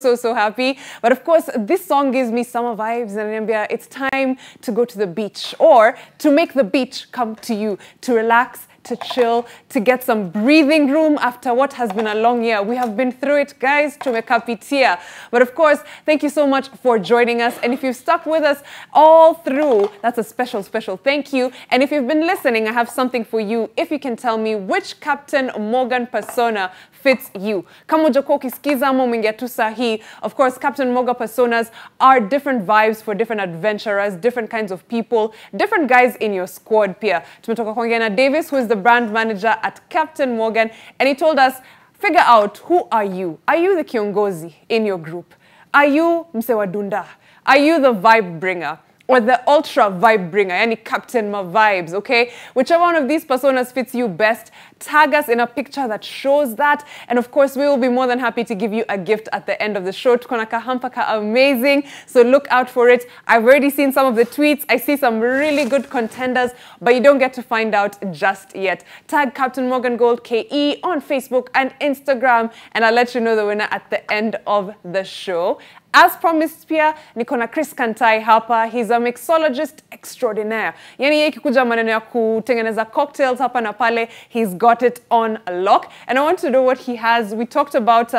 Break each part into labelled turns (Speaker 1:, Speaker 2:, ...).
Speaker 1: So happy. But of course, this song gives me summer vibes, and it's time to go to the beach, or to make the beach come to you, to relax, to chill, to get some breathing room after what has been a long year. We have been through it, guys, tumekapitia. But of course, thank you so much for joining us. And if you've stuck with us all through, that's a special thank you. And if you've been listening, I have something for you. If you can tell me which Captain Morgan persona fits you. Kama hujakuwa ukisikiza ama umeingia tu sahi. Of course, Captain Morgan personas are different vibes for different adventurers, different kinds of people, different guys in your squad pia. Tumetoka kuongea na Davis, who is the brand manager at Captain Morgan, and he told us, figure out, who are you? Are you the kiongozi in your group? Are you mse wa dunda? Are you the vibe bringer? Or the ultra vibe bringer, yani Captain ma-vibes, okay? Whichever one of these personas fits you best, tag us in a picture that shows that. And of course, we will be more than happy to give you a gift at the end of the show. Tukona kahampaka amazing, so look out for it. I've already seen some of the tweets. I see some really good contenders, but you don't get to find out just yet. Tag Captain Morgan Gold KE on Facebook and Instagram, and I'll let you know the winner at the end of the show. As promised pia, niko na Chris Kantai hapa. He's a mixologist extraordinaire. Yani yeye kikuja maneno ya kutengeneza cocktails hapa na pale, he's got it on lock. And I want to know what he has. We talked about,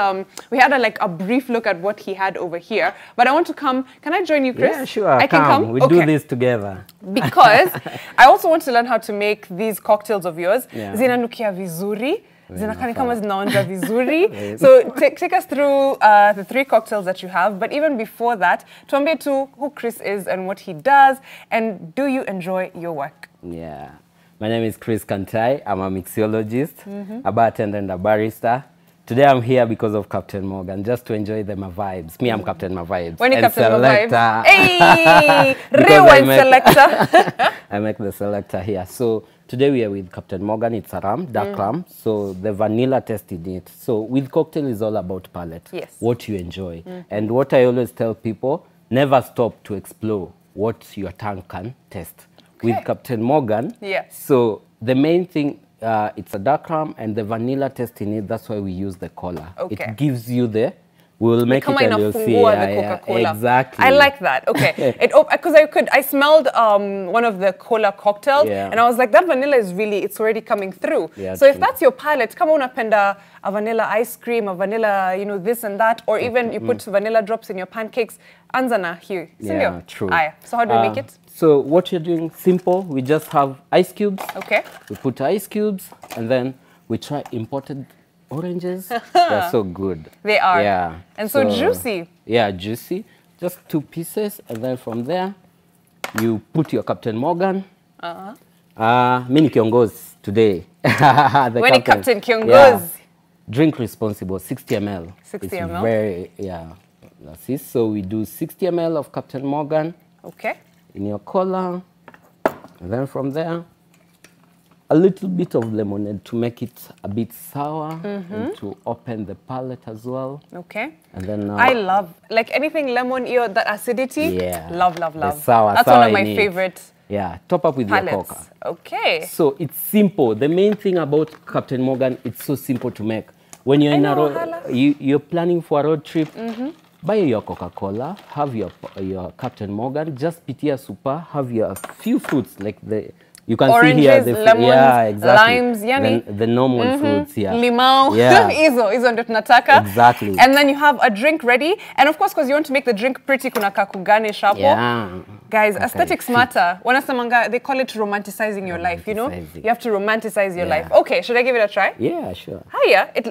Speaker 1: we had a brief look at what he had over here. But I want to come, can I join you, Chris?
Speaker 2: Yeah, sure,
Speaker 1: I can come?
Speaker 2: We do this together.
Speaker 1: Because I also want to learn how to make these cocktails of yours.
Speaker 2: Yeah.
Speaker 1: Zinanukia vizuri. Zinakani kama zinaonja vizuri. So take us through the 3 cocktails that you have. But even before that, tuambie tu who Chris is and what he does, and do you enjoy your work?
Speaker 2: Yeah. My name is Chris Kantai. I'm a mixologist, a bartender and a barista. Today I'm here because of Captain Morgan, just to enjoy the ma-vibes. Me, I'm Captain ma-vibes.
Speaker 1: When you Captain ma-vibes?
Speaker 2: Hey!
Speaker 1: Rewind selector.
Speaker 2: I make the selector here. So today we are with Captain Morgan. It's a rum, dark rum. So the vanilla taste in it. So with cocktail is all about palate.
Speaker 1: Yes.
Speaker 2: What you enjoy. And what I always tell people, never stop to explore what your tongue can taste. Okay. With Captain Morgan, so the main thing, it's a dark rum and the vanilla taste in it. That's why we use the cola. Okay. It gives you the, we'll make it and you'll see.
Speaker 1: Coca-Cola.
Speaker 2: Exactly.
Speaker 1: I like that. Okay. Because I smelled one of the cola cocktails, and I was like, that vanilla is really, it's already coming through. Yeah, so if that's your palate, come on up and a vanilla ice cream, a vanilla, this and that, or even you put vanilla drops in your pancakes. Anzana here.
Speaker 2: Yeah, true.
Speaker 1: So how do we make it?
Speaker 2: So what you're doing, simple. We just have ice cubes. Okay. We put ice cubes, and then we try imported oranges. They're so good.
Speaker 1: They are.
Speaker 2: Yeah.
Speaker 1: And so juicy.
Speaker 2: Yeah, juicy. Just 2 pieces, and then from there, you put your Captain Morgan. Mini Kiongozi today.
Speaker 1: When a Captain Kiongozi.
Speaker 2: Yeah. Drink responsible, 60 ml.
Speaker 1: 60
Speaker 2: it's
Speaker 1: ml.
Speaker 2: Very, that's it. So we do 60 ml of Captain Morgan. Okay. In your cola, and then from there, a little bit of lemonade to make it a bit sour and to open the palate as well. Okay. And then
Speaker 1: I love, like anything lemon, that acidity. Yeah. Love.
Speaker 2: The sour.
Speaker 1: That's one of my favorites.
Speaker 2: Yeah. Top up with your coca.
Speaker 1: Okay.
Speaker 2: So it's simple. The main thing about Captain Morgan, it's so simple to make. When you're in a road, you're planning for a road trip. Buy your Coca-Cola, have your Captain Morgan, just pitia super, have your few fruits like you can
Speaker 1: oranges,
Speaker 2: see here the
Speaker 1: lemons, limes, yani.
Speaker 2: The normal fruits here.
Speaker 1: Limau, hizo ndio tunataka. Exactly. And then you have a drink ready, and of course, because you want to make the drink pretty, kuna kakugarnish hapo. Yeah. Guys, aesthetics matter. Wanasamanga, they call it romanticizing your life, you have to romanticize your life. Okay, should I give it a try?
Speaker 2: Yeah, sure.
Speaker 1: Hiya.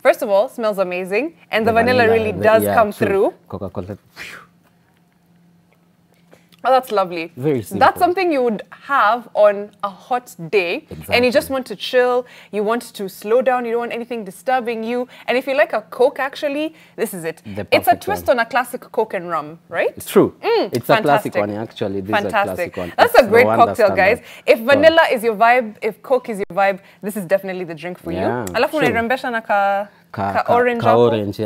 Speaker 1: First of all, smells amazing, and the vanilla really does come through.
Speaker 2: Coca-Cola.
Speaker 1: Oh, that's lovely.
Speaker 2: Very simple.
Speaker 1: That's something you would have on a hot day, and you just want to chill, you want to slow down, you don't want anything disturbing you. And if you like a Coke, actually, this is it. It's a twist on a classic Coke and rum, right?
Speaker 2: It's true. It's a classic one, actually. This is a classic one.
Speaker 1: That's a great cocktail, guys. If vanilla is your vibe, if Coke is your vibe, this is definitely the drink for you. Alafu unairembesha na orange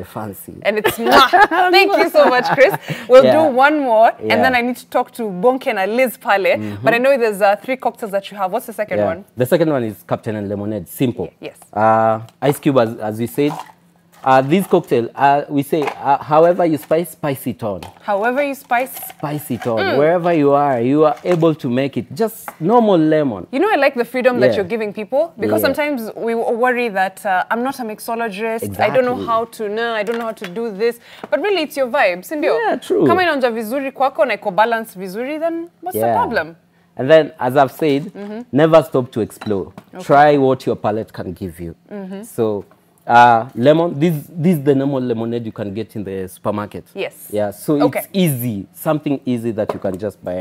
Speaker 2: fancy.
Speaker 1: And it's thank you so much, Chris. We'll do one more, and then I need to talk to Bonnke and Liz pale. But I know there's 3 cocktails that you have. What's the second one?
Speaker 2: The second one is Captain and Lemonade. Simple.
Speaker 1: Yes.
Speaker 2: Ice cube, as we said. This cocktail, we say, however you spice it on.
Speaker 1: However you spice
Speaker 2: it on. Wherever you are able to make it. Just normal lemon.
Speaker 1: You know, I like the freedom that you're giving people, because sometimes we worry that I'm not a mixologist. Exactly. I don't know how to I don't know how to do this. But really, it's your vibe, sindio?
Speaker 2: Yeah, true.
Speaker 1: Kama inaonja vizuri kwako na iko balance vizuri, then what's the problem?
Speaker 2: And then, as I've said, never stop to explore. Okay. Try what your palate can give you. So, lemon, this is the normal lemonade you can get in the supermarket. Yes. Yeah, so it's easy, something easy that you can just buy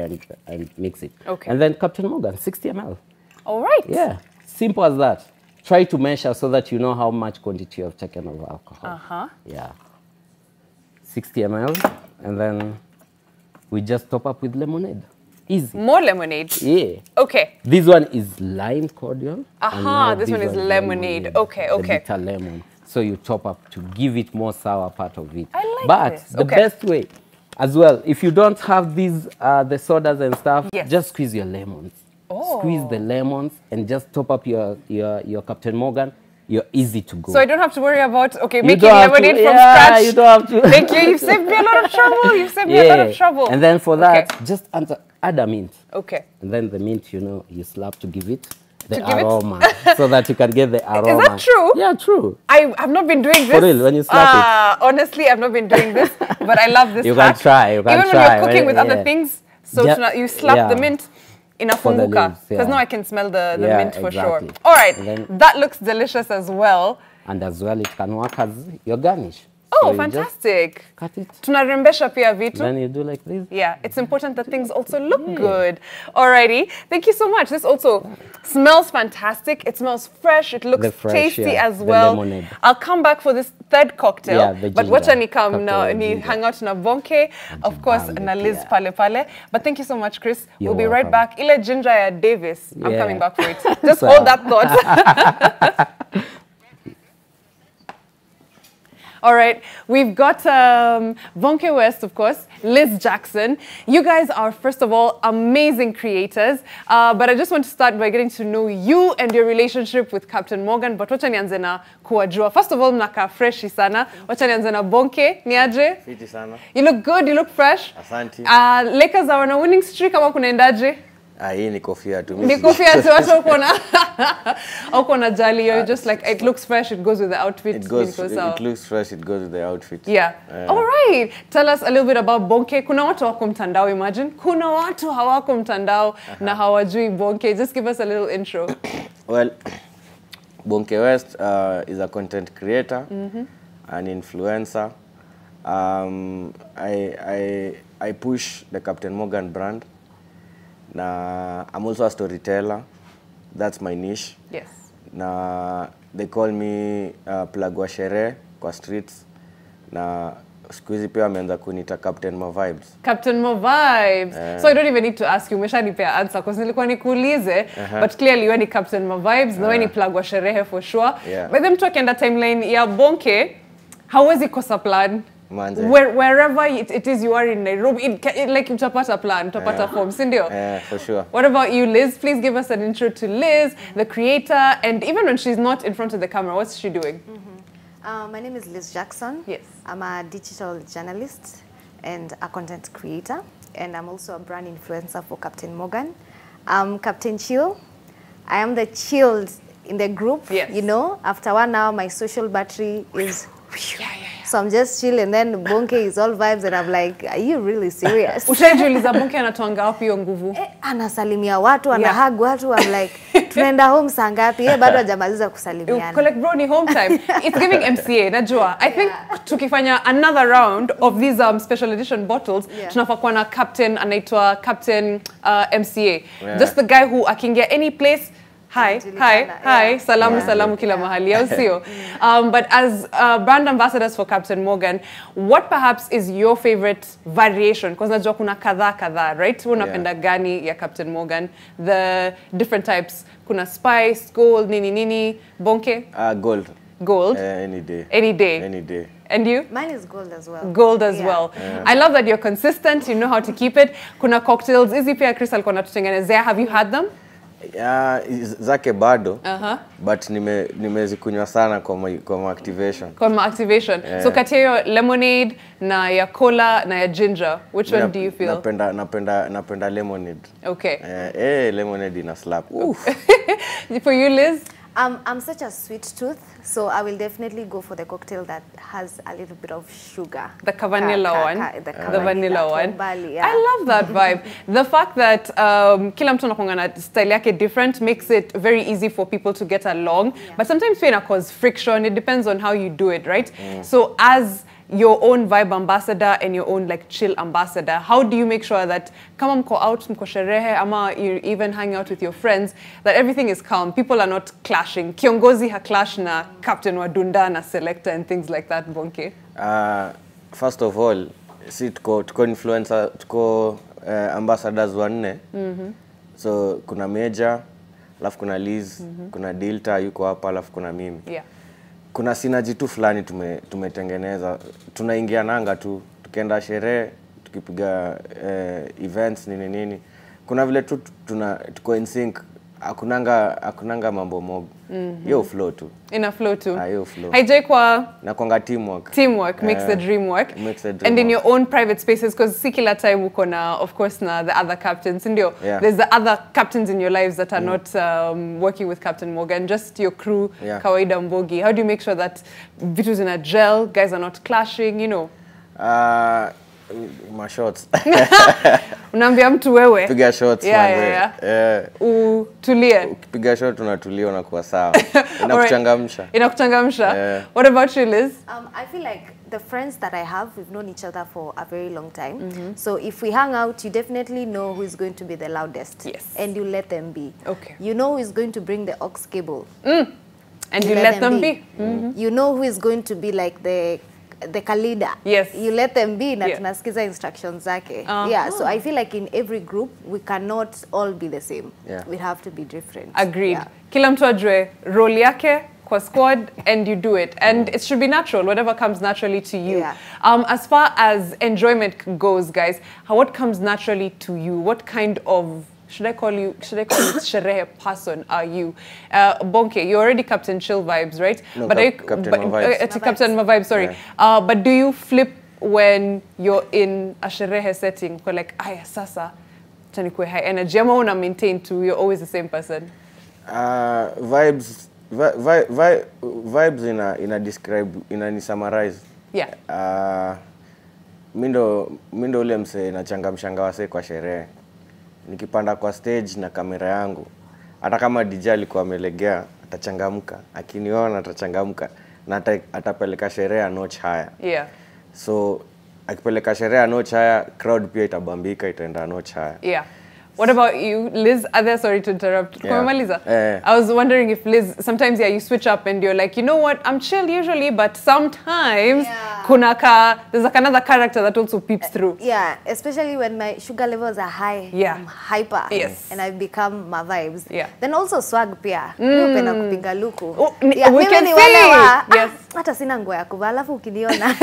Speaker 2: and mix it. Okay. And then Captain Morgan, 60 ml. All right. Yeah, simple as that. Try to measure so that you know how much quantity you have taken of alcohol. Yeah. 60 ml, and then we just top up with lemonade. Easy. More lemonade? Yeah. Okay. This one is lime cordial. This one is lemonade. Okay, okay. The bitter lemon. So you top up to give it more sour part of it. I like this. But the best way, as well, if you don't have these, the sodas and stuff, just squeeze your lemons. Squeeze the lemons and just top up your Captain Morgan. You're easy to go. So I don't have to worry about, making lemonade from scratch. You don't have to. Thank you. You've saved me a lot of trouble. You've saved me a lot of trouble. And then for that, just add a mint. Okay. And then the mint, you slap to give it the aroma. So that you can get the aroma. Is that true? Yeah, true. I've not been doing this. For real, when you slap it. Honestly, I've not been doing this, but I love this. You can try. Even when you're cooking with other things, so you slap the mint. Inafunguka, because now I can smell the mint for sure. All right, that looks delicious as well. And as well, it can work as your garnish. Oh, so fantastic. Cut it. Tunarembesha pia vitu. Then you do like this. Yeah, it's important that things also look good. Alrighty, thank you so much. This also smells fantastic. It smells fresh. It looks tasty as well. I'll come back for this third cocktail. But wacha ni come now, ni hang out na Bonnke, of course, na Liz pale pale. But thank you so much, Chris. We'll be right back. Ile ginger ya Davis. I'm coming back for it. Just hold that thought. All right, we've got Bonnke West, of course, Liz Jackson. You guys are, first of all, amazing creators. But I just want to start by getting to know you and your relationship with Captain Morgan. But wacha nianze na kuwajua. First of all, mnaka freshi sana. Wacha nianze na Bonnke, niaje? Fiti sana. You look good, you look fresh. Asante. Lakers are on a winning streak, ama kunaendaje? Hii ni kofia tu. Ni kofia tu, hata uko na jali, you're just like, it looks fresh, it goes with the outfit. It looks fresh, it goes with the outfit. Yeah. All right. Tell us a little bit about Bonnke. Kuna watu wako mtandao, imagine. Kuna watu hawako mtandao na hawajui Bonnke. Just give us a little intro. Well, Bonnke West is a content creator, an influencer. I push the Captain Morgan brand. I'm also a storyteller. That's my niche. Yes. They call me plug wa sherehe kwa streets. Siku hizi pia wameanza kunita Captain ma-vybe. Captain ma-vybe. So I don't even need to ask you. Umeshanipea answer because nilikuwa nikuulize. But clearly wewe ni Captain ma-vybe. Na wewe ni plug wa sherehe for sure. But them talking that timeline ya Bonnke, hawezi kosa plan. Wherever it is you are in Nairobi, like utapata plan, utapata form, sindio? Yeah, for sure. What about you, Liz? Please give us an intro to Liz, the creator, and even when she's not in front of the camera, what's she doing?
Speaker 3: My name is Liz Jackson. Yes. I'm a digital journalist and a content creator, and I'm also a brand influencer for Captain Morgan. I'm Captain Chill. I am the chilled in the group. Yes. You know, after 1 hour, my social battery is... So I'm just chilling, and then Bonnke is all vibes, and I'm like, are you really serious?
Speaker 1: Ushajiuliza Bonnke anatoanga wapi hiyo nguvu?
Speaker 3: Anasalimia watu, anahug watu. I'm like, tunaenda home saa ngapi? Bado hajamaliza kusalimiana.
Speaker 1: Collect bro ni home time. It's giving MCA, najua. I think tukifanya another round of these special edition bottles, tunafaa kuwa na captain anaitwa Captain MCA. Just the guy who akingia any place. Hi, salamu kila mahali, au sio? But as brand ambassadors for Captain Morgan, what perhaps is your favorite variation? Because najua kuna kadhaa, right? Unapenda gani ya Captain Morgan? The different types. Kuna spice, gold, nini, Bonnke? Gold. Gold? Any day. Any day? Any day. And you?
Speaker 3: Mine is gold as well.
Speaker 1: Gold as well. I love that you're consistent, you know how to keep it. Kuna cocktails, hizi pia Chris alikuwa anatutengenezea. Have you had them?
Speaker 4: Zake bado, but nimezikunywa sana kwa activation.
Speaker 1: Kwa activation. So kati ya lemonade na ya cola na ya ginger, which one do you feel?
Speaker 4: Napenda lemonade.
Speaker 1: Okay.
Speaker 4: Lemonade ina slap.
Speaker 1: For you, Liz?
Speaker 3: I'm such a sweet tooth, so I will definitely go for the cocktail that has a little bit of sugar.
Speaker 1: The vanilla one.
Speaker 3: The
Speaker 1: vanilla one.
Speaker 3: Bali, yeah.
Speaker 1: I love that vibe. The fact that kila mtu anakuanga na style yake different makes it very easy for people to get along. Yeah. But sometimes it cause friction. It depends on how you do it, right? So as your own vibe ambassador and your own like chill ambassador, how do you make sure that kama mko out, mko sherehe, ama you even hang out with your friends, that everything is calm, people are not clashing? Kiongozi ha clash na captain wa dunda na selector and things like that, Bonnke?
Speaker 4: First of all, tuko influencer, tuko ambassadors wanne. So kuna Major, alafu kuna Liz, kuna Dilta yuko hapa, alafu kuna mimi.
Speaker 1: Yeah. Kuna
Speaker 4: synergy tu fulani tumetengeneza. Tunaingiananga tu, tukienda sherehe, tukipiga events nini. Kuna vile tu tuko in sync. Hakunanga mambo mob. Yo flow tu.
Speaker 1: Ina flow tu.
Speaker 4: Yo flow.
Speaker 1: Haijai kwa
Speaker 4: nakwanga teamwork.
Speaker 1: Teamwork makes the dream work. And in your own private spaces, because si kila time uko na, of course, na the other captains. Ndio, there's the other captains in your lives that are not working with Captain Morgan, just your crew, kawaida mbogi. How do you make sure that vitus in a gel, guys are not clashing, you know?
Speaker 4: My shots.
Speaker 1: Unaambia mtu wewe.
Speaker 4: Piga shots.
Speaker 1: Tulie.
Speaker 4: Piga shot unatulia unakuwa sawa. Inakuchangamsha.
Speaker 1: Inakuchangamsha. What about you, Liz?
Speaker 3: I feel like the friends that I have, we've known each other for a very long time. So if we hang out, you definitely know who is going to be the loudest.
Speaker 1: Yes.
Speaker 3: And you let them be.
Speaker 1: Okay.
Speaker 3: You know who is going to bring the aux cable.
Speaker 1: And you let them be.
Speaker 3: You know who is going to be like the leader.
Speaker 1: Yes.
Speaker 3: You let them be na tunasikiza instructions zake. Yeah, so I feel like in every group we cannot all be the same. We have to be different.
Speaker 1: Agreed. Kila mtu ajue role yake kwa squad and you do it, and it should be natural, whatever comes naturally to you. As far as enjoyment goes, guys, what comes naturally to you? What kind of should I call it sherehe person are you? Bonnke, you're already Captain Chill Vibes, right?
Speaker 4: No, but Captain Ma-vybe.
Speaker 1: Captain Ma-vybe, sorry. But do you flip when you're in a sherehe setting? You're like, aya sasa, tanikwe high energy. Ama una maintain to, you're always the same person?
Speaker 4: Vibes ina describe, ina summarize.
Speaker 1: Yeah.
Speaker 4: Mindo ule mse nachangamshanga wase kwa sherehe. Nikipanda kwa stage na kamera yangu, hata kama DJ alikuwa amelegea, atachangamka. Akiniona atachangamka na atapeleka sherehe a notch higher.
Speaker 1: Yeah.
Speaker 4: So akipeleka sherehe a notch higher, crowd pia itabambika, itaenda a notch higher.
Speaker 1: Yeah. What about you, Liz? Sorry to interrupt.
Speaker 4: Yeah.
Speaker 1: I was wondering if Liz, sometimes you switch up and you're like, you know what, I'm chill usually, but sometimes there's like another character that also peeps through.
Speaker 3: Yeah, especially when my sugar levels are high, I'm hyper, and I become ma-vibes.
Speaker 1: Yeah.
Speaker 3: Then also swag pia. Upenda kupiga luku.
Speaker 1: We can see.
Speaker 3: Hata sina nguo ya kuvaa alafu ukiniona.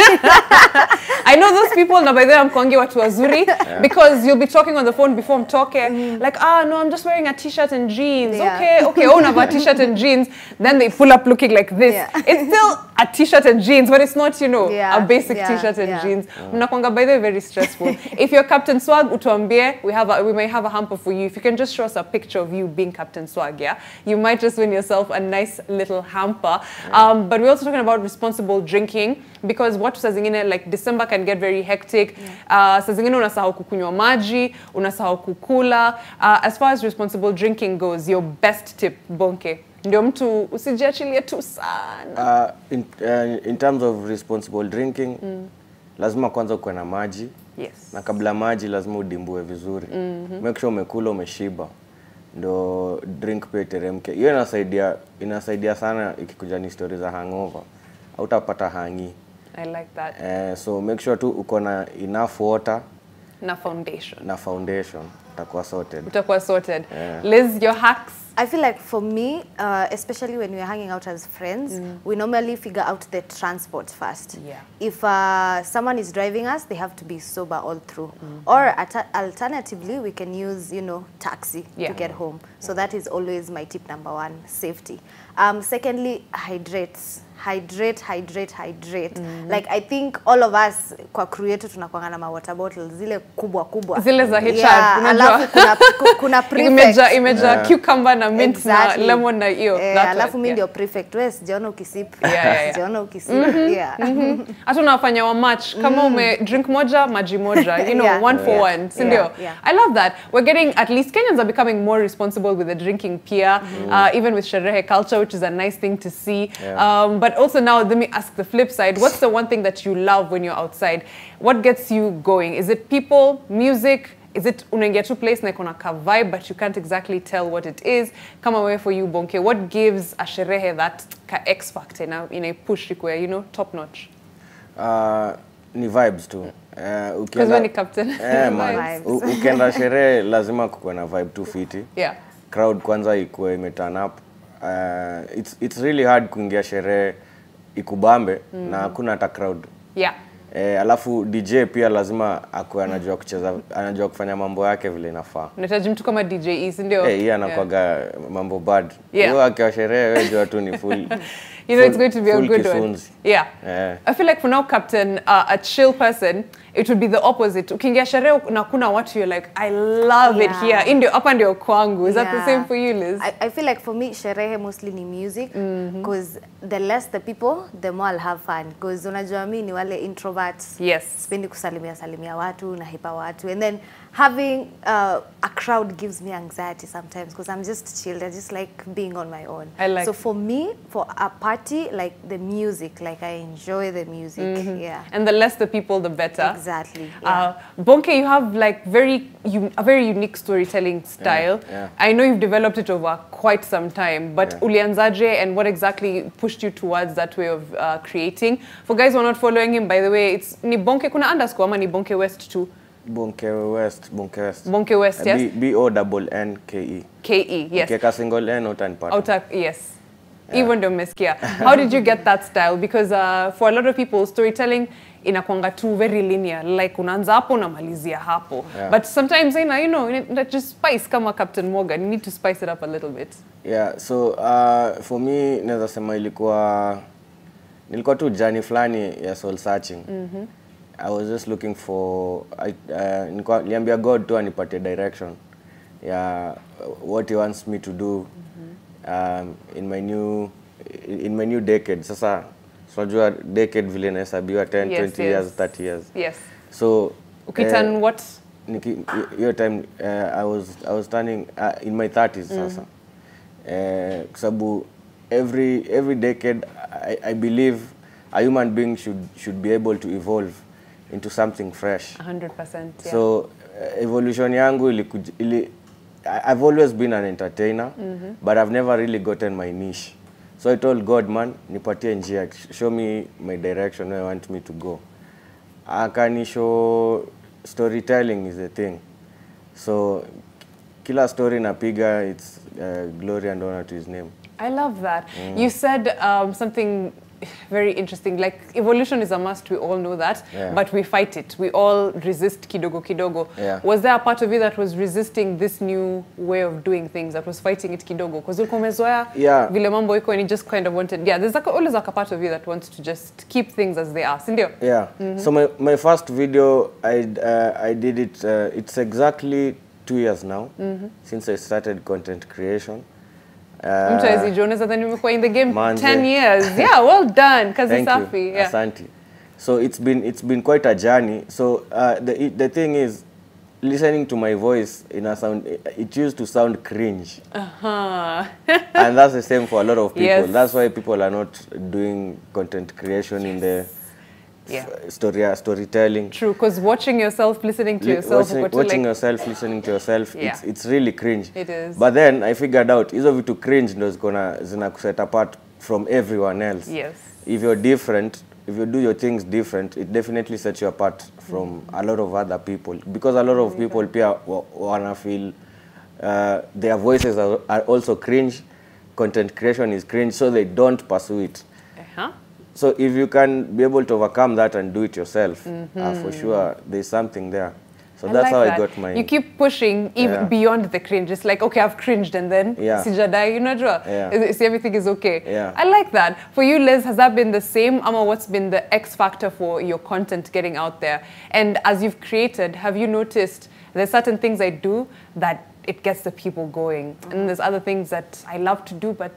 Speaker 1: I know those people, na by the way I'm kongi watu wazuri, because you'll be talking on the phone before I'm talking. Like, no, I'm just wearing a t-shirt and jeans. Okay, a t-shirt and jeans. Then they pull up looking like this. It's still a t-shirt and jeans, but it's not, a basic t-shirt and jeans. Mnakwanga, by the way, very stressful. If you're Captain Swag, utuambie, we may have a hamper for you. If you can just show us a picture of you being Captain Swag, you might just win yourself a nice little hamper. But we're also talking about responsible drinking, because what saa zingine, like December can get very hectic. Saa zingine unasahau kukunywa maji, unasahau kukula. As far as responsible drinking goes, your best tip, Bonnke? Ndio mtu usijiachilie tu sana.
Speaker 4: In terms of responsible drinking, lazima kwanza uwe na maji.
Speaker 1: Yes.
Speaker 4: Na kabla maji lazima udimbue vizuri. Make sure umekula, umeshiba. Ndo drink pia teremke. Hiyo inasaidia sana ikikuja ni stories za hangover. Hautapata hangi.
Speaker 1: I like that.
Speaker 4: So make sure tu uko na enough water
Speaker 1: na foundation.
Speaker 4: Utakuwa sorted.
Speaker 1: Liz, your hacks?
Speaker 3: I feel like for me, especially when we're hanging out as friends, we normally figure out the transport first.
Speaker 1: Yeah.
Speaker 3: If someone is driving us, they have to be sober all through. Or alternatively, we can use, you know, taxi to get home. So that is always my tip number 1, safety. Secondly, hydrate. Like I think all of us kwa crew yetu tunakuanga na water bottles zile kubwa.
Speaker 1: Zile za HR.
Speaker 3: Yeah, alafu kuna prefect.
Speaker 1: Imeja cucumber na mint na lemon na hiyo.
Speaker 3: Alafu mimi ndio prefect. Wewe sijaona ukisip. Sijaona ukisip. Yeah.
Speaker 1: Hata unafanya wa match kama ume drink moja maji moja, you know, 1 for 1, si ndio? I love that. We're getting, at least Kenyans are becoming more responsible with the drinking pia, even with sherehe culture, which is a nice thing to see. But also now, let me ask the flip side. What's the one thing that you love when you're outside? What gets you going? Is it people, music? Is it unaingia tu place na ikona ka vibe, but you can't exactly tell what it is? Come away for you, Bonnke. What gives a sherehe that ka X factor in a push where, you know, top notch?
Speaker 4: Ni vibes tu.
Speaker 1: Because when you captain,
Speaker 3: vibes.
Speaker 4: Ukienda sherehe lazima kukuwe na vibe tu fiti.
Speaker 1: Yeah.
Speaker 4: Crowd kwanza ikuwe imeturn up. It's really hard kuingia sherehe ikubambe na hakuna hata crowd.
Speaker 1: Yeah.
Speaker 4: Alafu DJ pia lazima akuwe anajua kucheza, anajua kufanya mambo yake vile inafaa.
Speaker 1: Unahitaji mtu kama DJ Easy ndio.
Speaker 4: Yeye anakuaga mambo bad. Wewe akiwa sherehe wewe jua tu ni full.
Speaker 1: You know, it's going to be a good one. Yeah. I feel like for now, Captain, a chill person, it would be the opposite. Ukiingia sherehe na kuna watu, you're like, I love it here. Indio, hapa ndio kwangu. Is that the same for you, Liz?
Speaker 3: I feel like for me, sherehe mostly ni music. Because the less the people, the more I'll have fun. Because unajua mimi ni wale introverts.
Speaker 1: Yes.
Speaker 3: Sipendi kusalimia watu, nahipa watu. And then having a crowd gives me anxiety sometimes because I'm just chilled. I just like being on my own. So for me, for a party, like the music, like I enjoy the music. Yeah.
Speaker 1: And the less the people, the better.
Speaker 3: Exactly. Yeah.
Speaker 1: Bonnke, you have like a very unique storytelling style. I know you've developed it over quite some time, but ulianzaje and what exactly pushed you towards that way of creating? For guys who are not following him, by the way, it's ni Bonnke kuna underscore ama ni Bonnke West too?
Speaker 4: Bonnke West.
Speaker 1: Bonnke West, yes.
Speaker 4: B-O-N-N-K-E.
Speaker 1: K-E, yes.
Speaker 4: Keka single N
Speaker 1: utanipata. Yes. Even though umesikia. How did you get that style? Because for a lot of people, storytelling inakuanga tu very linear. Like unaanza hapo unamalizia hapo. But sometimes, you know, just spice kama Captain Morgan. You need to spice it up a little bit.
Speaker 4: Yeah, so for me, naweza sema nilikuwa tu journey flani ya soul searching. I was just looking for, niliambia God tu anipatie direction. Yeah, what he wants me to do in my new decade. Sasa unajua decade vile inahesabiwa 10, 20 years, 30 years.
Speaker 1: Yes.
Speaker 4: So
Speaker 1: ukiturn what?
Speaker 4: Your time I was turning in my 30s sasa. Sababu every decade I believe a human being should be able to evolve into something fresh.
Speaker 1: 100%. Yeah.
Speaker 4: So evolution yangu I've always been an entertainer, but I've never really gotten my niche. So I told God, man, nipatie njia, show me my direction where I want me to go. Akanisho storytelling is a thing. So kila story napiga, it's glory and honor to his name.
Speaker 1: I love that. You said something very interesting. Like evolution is a must, we all know that, but we fight it. We all resist kidogo kidogo. Was there a part of you that was resisting this new way of doing things, that was fighting it kidogo? Because ukomezoea vile mambo iko and you just kind of wanted, there's always like a part of you that wants to just keep things as they are. Sindio?
Speaker 4: Yeah. So my first video, I did it, it's exactly 2 years now since I started content creation.
Speaker 1: Jonas, and then you were in the game 10 years. Yeah, well done.
Speaker 4: Thank you. Yeah. Asante. So it's been quite a journey. So the thing is, listening to my voice in a sound, it used to sound cringe. And that's the same for a lot of people. That's why people are not doing content creation in the storytelling.
Speaker 1: True, because watching yourself, listening to yourself,
Speaker 4: watching yourself, listening to yourself, it's really cringe.
Speaker 1: It is.
Speaker 4: But then I figured out, hizo vitu cringe ndo zina kuset apart from everyone else.
Speaker 1: Yes.
Speaker 4: If you're different, if you do your things different, it definitely sets you apart from a lot of other people. Because a lot of people pia wanna feel their voices are also cringe, content creation is cringe, so they don't pursue it. So if you can be able to overcome that and do it yourself, for sure there's something there. So that's how I got my...
Speaker 1: You keep pushing even beyond the cringe. It's like, okay, I've cringed and then sijadai, you know, see, everything is okay. I like that. For you, Liz, has that been the same? Ama, what's been the X factor for your content getting out there? And as you've created, have you noticed there's certain things I do that it gets the people going, and there's other things that I love to do, but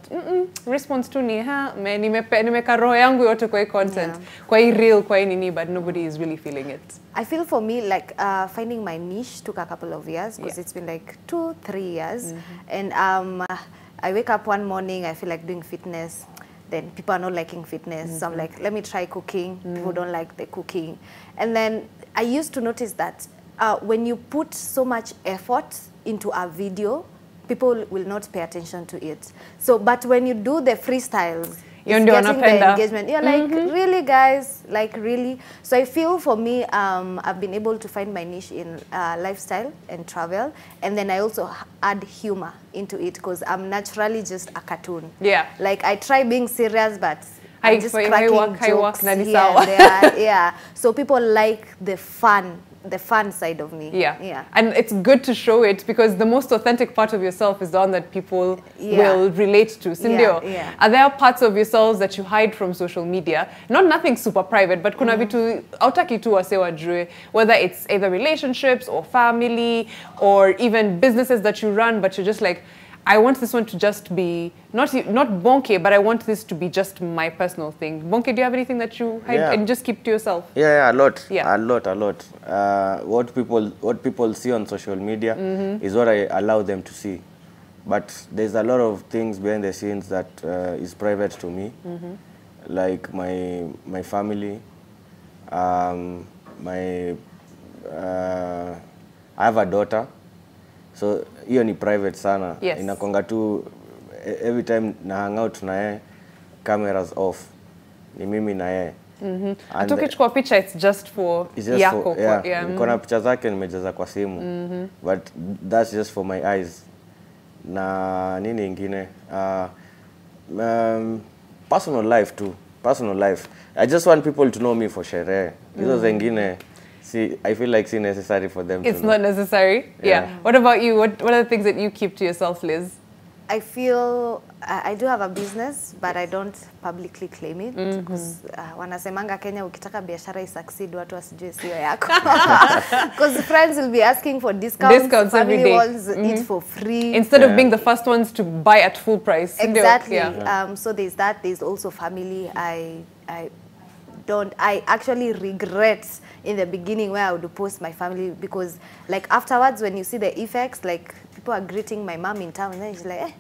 Speaker 1: response to ni nimeka roho yangu yote kwa content, kwa real, kwa nini, but nobody is really feeling it.
Speaker 3: I feel for me, like finding my niche took a couple of years, because it's been like 2-3 years, and I wake up one morning, I feel like doing fitness, then people are not liking fitness, so I'm like, let me try cooking, people don't like the cooking, and then I used to notice that when you put so much effort into a video, people will not pay attention to it. So, but when you do the freestyles, it's getting the engagement. You're like, really, guys? Like, really? So I feel for me, I've been able to find my niche in lifestyle and travel. And then I also add humor into it, because I'm naturally just a cartoon. Like, I try being serious, but I'm just cracking jokes here and there. So people like the fun side of me.
Speaker 1: And it's good to show it, because the most authentic part of yourself is the one that people will relate to. Are there parts of yourselves that you hide from social media? Nothing super private, but kuna vitu autaki tu wase wajue, whether it's either relationships or family or even businesses that you run, but you're just like, I want this one to just be, not Bonnke, but I want this to be just my personal thing. Bonnke, do you have anything that you hide and just keep to yourself?
Speaker 4: A lot. What people see on social media is what I allow them to see. But there's a lot of things behind the scenes that is private to me, like my family, I have a daughter. So hiyo ni private sana. Inakonga tu every time na hang out na yeye, cameras off. Ni mimi na yeye.
Speaker 1: Tukichukua picha, it's just for yako.
Speaker 4: Niko picha zake nimejaza kwa simu. But that's just for my eyes. Na nini ingine? Personal life too. Personal life. I just want people to know me for sherehe. Hizo zingine, see, I feel like it's necessary for them.
Speaker 1: It's not necessary. What about you? What are the things that you keep to yourself, Liz?
Speaker 3: I feel I do have a business, but I don't publicly claim it, because wanasemanga Kenya ukitaka biashara isucceed watu wasijue sio yako. Because friends will be asking for discounts
Speaker 1: every day.
Speaker 3: Wants it for free.
Speaker 1: Instead of being the first ones to buy at full price.
Speaker 3: Exactly. So there's that. There's also family. I actually regret in the beginning where I would post my family, because like afterwards when you see the effects, like people are greeting my mom in town and then she's like, hey,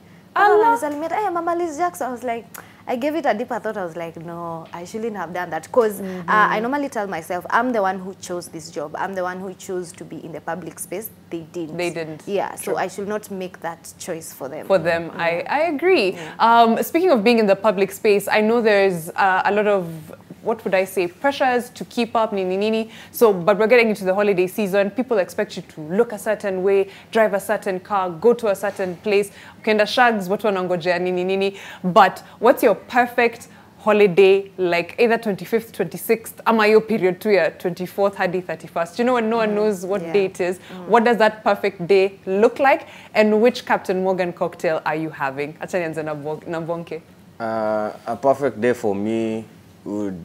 Speaker 3: Mama Liz Jackson. I was like, I gave it a deeper thought. I was like, no, I shouldn't have done that, because I normally tell myself, I'm the one who chose this job. I'm the one who chose to be in the public space. They didn't. So I should not make that choice for them.
Speaker 1: I agree. Speaking of being in the public space, I know there's a lot of, what would I say, pressures to keep up, So, but we're getting into the holiday season. People expect you to look a certain way, drive a certain car, go to a certain place. Ukenda shags, watu wanangojea But what's your perfect holiday, like either 25th, 26th, ama yo period to your 24th, hadi 31st? You know, when no one knows what day it is, what does that perfect day look like? And which Captain Morgan cocktail are you having? Achanianze na Bonnke.
Speaker 4: A perfect day for me would,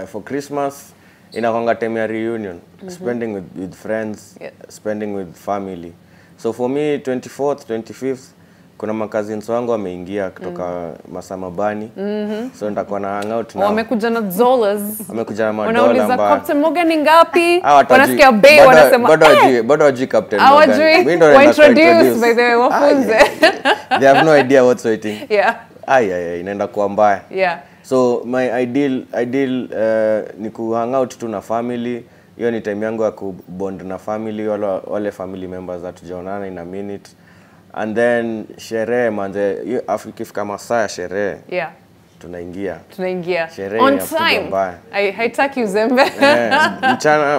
Speaker 4: for Christmas, inakonga time ya reunion, spending with friends, spending with family. So for me, 24th, 25th, kuna makazins wangu wameingia kutoka Masamabani. So nitakuwa na hang out na
Speaker 1: wamekuja na Zolas.
Speaker 4: Wamekuja na madola
Speaker 1: mbaya. Wanauliza Captain Morgan ni ngapi? Wanasikia bei wanasema
Speaker 4: bado hajui Captain Morgan.
Speaker 1: Mimi ndo naenda introduce by the way wafunze.
Speaker 4: They have no idea what's waiting. Inaenda kuwa mbaya. So my ideal ni ku hang out tu na family. Hiyo ni time yangu ya kubond na family, wale family members that tujaonana in a minute. And then sherehe manze, ikifika masaa ya sherehe. Tunaingia. Sherehe
Speaker 1: on time. Haitaki uzembe.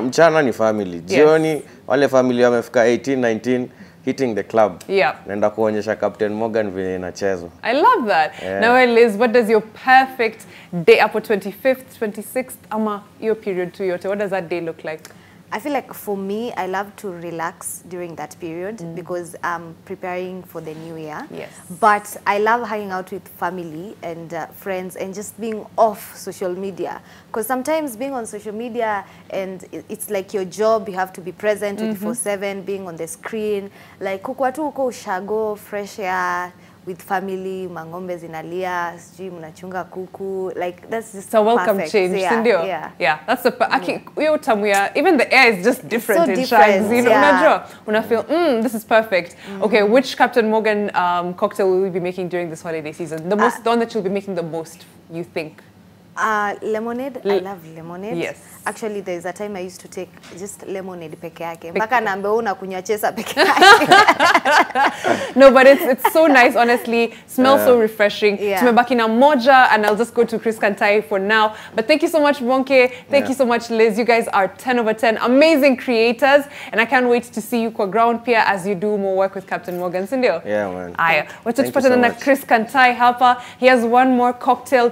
Speaker 4: Mchana ni family. Jioni wale family wamefika 18, 19, hitting the club.
Speaker 1: Yeah.
Speaker 4: Naenda kuonyesha Captain Morgan vile inachezwa.
Speaker 1: I love that.
Speaker 4: Yeah.
Speaker 1: Now, Liz, what does your perfect day up for 25th, 26th, ama your period to yote? What does that day look like?
Speaker 3: I feel like for me, I love to relax during that period because I'm preparing for the new year.
Speaker 1: Yes.
Speaker 3: But I love hanging out with family and friends and just being off social media. Because sometimes being on social media and it's like your job, you have to be present 24/7, being on the screen. Like kukua tu uko ushago, fresh air, with family, mangombe zinalia, sijui mnachunga kuku, like that's just
Speaker 1: a welcome
Speaker 3: perfect.
Speaker 1: change,
Speaker 3: Yeah,
Speaker 1: yeah, that's the even the air is just different
Speaker 3: so
Speaker 1: in
Speaker 3: different,
Speaker 1: Shangs, you know, when I feel this is perfect. Okay, which Captain Morgan cocktail will we be making during this holiday season? The one that you'll be making the most, you think?
Speaker 3: Lemonade. I love lemonade.
Speaker 1: Yes.
Speaker 3: Actually, there's a time I used to take just lemonade peke yake. Mpaka naambiwa unakunywa chesa peke yake.
Speaker 1: No, but it's so nice, honestly. Smells so refreshing. Tumebaki na moja, and I'll just go to Chris Kantai for now. But thank you so much, Bonnke. Thank you so much, Liz. You guys are 10 over 10. Amazing creators. And I can't wait to see you kwa ground pia as you do more work with Captain Morgan. Sindio?
Speaker 4: Yeah, man.
Speaker 1: Aya. Wacha tupatana na Chris Kantai hapa. He has one more cocktail